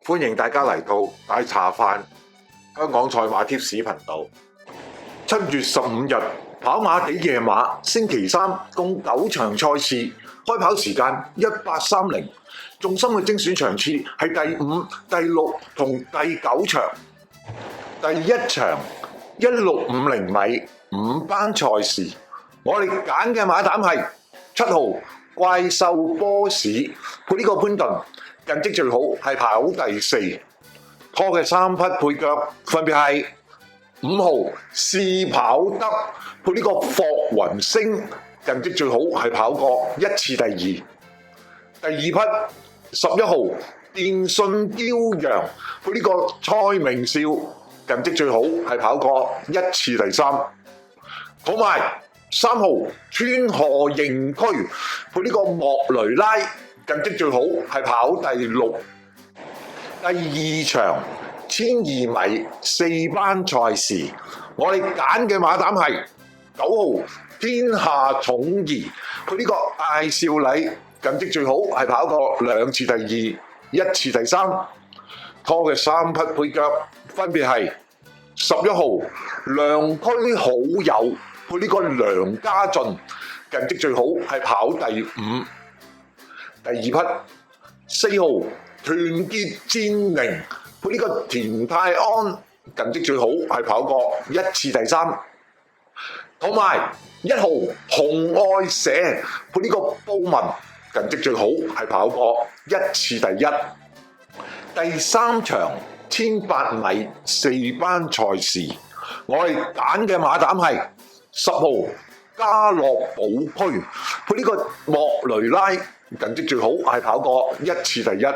歡迎大家嚟到大茶飯香港賽馬貼士頻道。7月15日跑馬地夜馬星期三共9場賽事，開跑時間18:30，重心嘅精選場次係第5、第6同第9場。第一場1650米5班賽事，我哋揀嘅馬膽係7號怪獸波士，佢呢個潘頓近績最好，係跑第4，拖嘅3匹配腳分別係5號試跑得，佢呢個霍雲星近績最好，係跑過1次第2。第二匹11號電信驕陽，佢呢個蔡明少近績最好，係跑過1次第3。同埋3號川河盈區，佢呢個莫雷拉近績最好，係跑第6。第二場1200米4班賽事，我哋揀嘅馬膽係9號天下寵兒，佢呢個艾少禮近績最好，係跑過2次第2、1次第3。拖嘅3匹配腳分別係11號良區好友，佢呢個梁家俊近績最好，係跑第5。第二匹4號團結戰寧，佢呢個田泰安近績最好，係跑過1次第3。同埋1號紅愛社，佢呢個布文近績最好，係跑過1次第1。第三場1800米4班賽事，我哋揀嘅馬膽係10號家樂寶區，佢呢個莫雷拉近績最好，係跑過1次第1。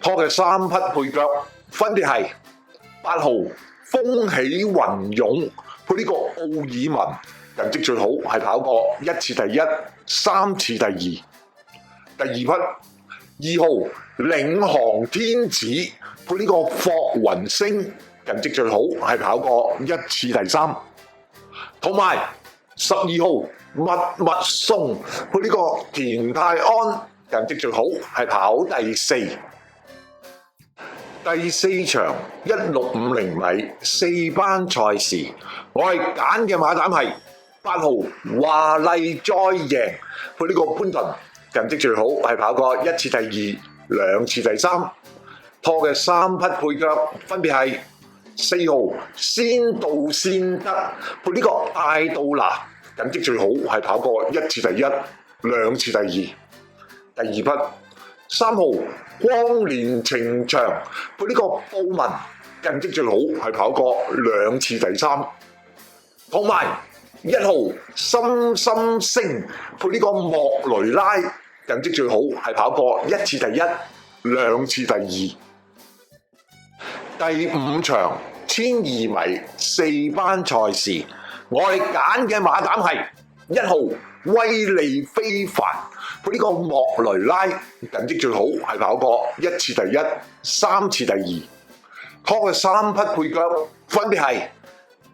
拖嘅3匹配腳分別係8號風起雲湧，佢呢個奧爾文近績最好，係跑過1次第1、3次第2。第二匹2號領航天子，佢呢個霍雲星近績最好，係跑過1次第3。同埋12號密密送，佢呢個田泰安近績最好，係跑第4。第4場1650米4班賽事，我係揀嘅馬膽係8號華麗再贏，佢呢個潘頓近績最好，係跑過1次第2、2次第3。拖嘅3匹配腳分別係4號先到先得，佢呢個艾杜拿近績最好，係跑過1次第1、2次第2。第二匹3號光年情長，佢呢個布文近績最好，係跑過2次第3。同埋1號深深星，佢呢個莫雷拉近績最好，係跑過1次第1、2次第2。第5場1200米4班賽事，我哋揀嘅馬膽係1號威利非凡，佢呢個莫雷拉近績最好，係跑過1次第1、3次第2。拖嘅3匹配腳分別係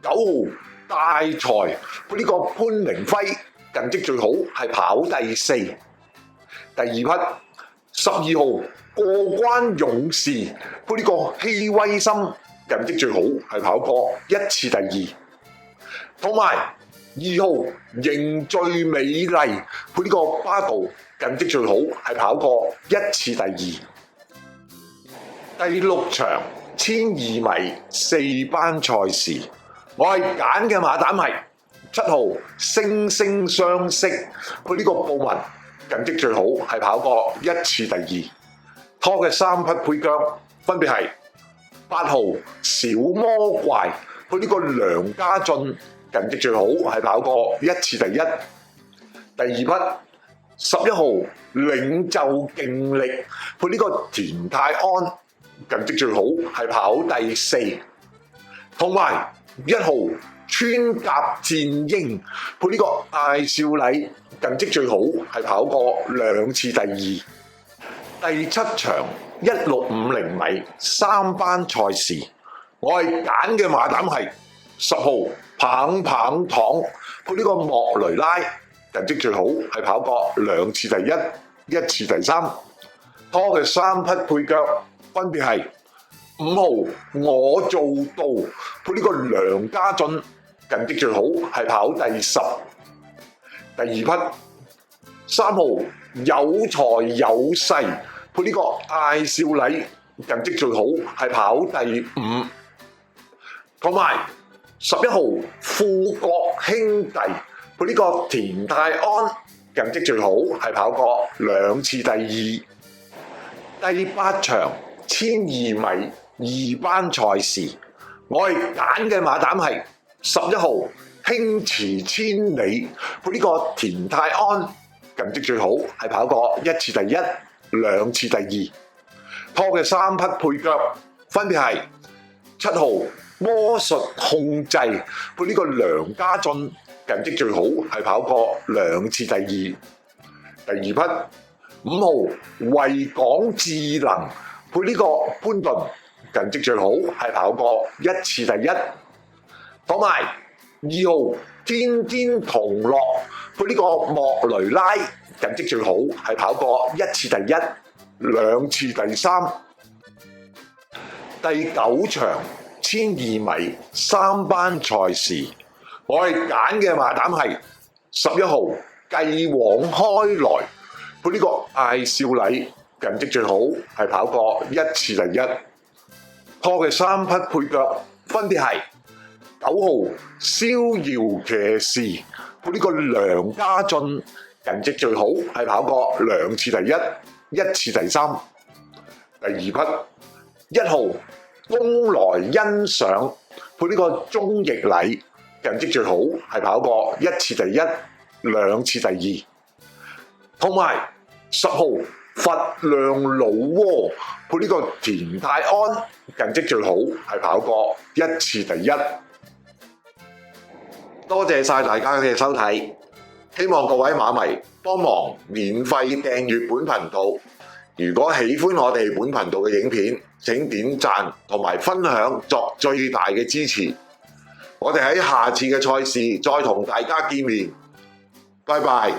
9號大財，佢呢個潘明輝近績最好，係跑第4。第二匹12號過關勇士，佢呢個希威森近績最好，係跑過1次第2。同埋2號凝聚美麗，佢呢個巴道近績最好，係跑過1次第2。第6場1200米4班賽事，我係揀嘅馬膽係7號惺惺相惜，佢呢個布文近績最好，係跑過1次第2。拖嘅3匹配腳分別係8號小魔怪，佢呢個梁家俊近績最好，係跑過1次第1。第二匹11號領袖勁力，佢呢個田泰安近績最好，係跑第4。同埋1號穿甲戰鷹，佢呢個艾少禮近績最好，係跑過2次第2。第7場1650米3班賽事，我係揀嘅馬膽係10號棒棒糖，佢呢個莫雷拉近績最好，係跑過2次第1、1次第3。拖嘅3匹配腳分別係5號我做到配呢個梁家俊近績最好，係跑第10。第二匹3號有財有勢配呢個艾少禮近績最好，係跑第5。同埋11號富國兄弟配呢個田泰安近績最好，係跑過2次第2。第8場1200米2班賽事，我係揀嘅馬膽係11號輕馳千里配呢個田泰安近績最好，係跑過1次第1、2次第2。拖嘅3匹配腳分別係7號魔術控制配呢個梁家俊近績最好，係跑過2次第2。第二匹5號維港智能配呢個潘頓近績最好，係跑過1次第1。同埋2號天天同樂配呢個莫雷拉近績最好，係跑過1次第1、2次第3。第9場1200米3班賽事，我係揀嘅馬膽係11號繼往開來配呢個艾少禮近績最好，係跑過1次第1。拖嘅3匹配腳分別係9號逍遙騎士配呢個梁家俊近績最好，係跑過2次第1、1次第3。第二匹1號東來欣賞配呢個鍾易禮近績最好，係跑過1次第1、2次第2。同埋10號佛亮老窩配呢個田泰安近績最好，係跑過1次第1。多謝晒大家嘅收睇，希望各位馬迷幫忙免費訂閱本頻道。如果喜歡我哋本頻道嘅影片，請點讚同埋分享作最大嘅支持。我哋喺下次嘅賽事再同大家見面，拜拜。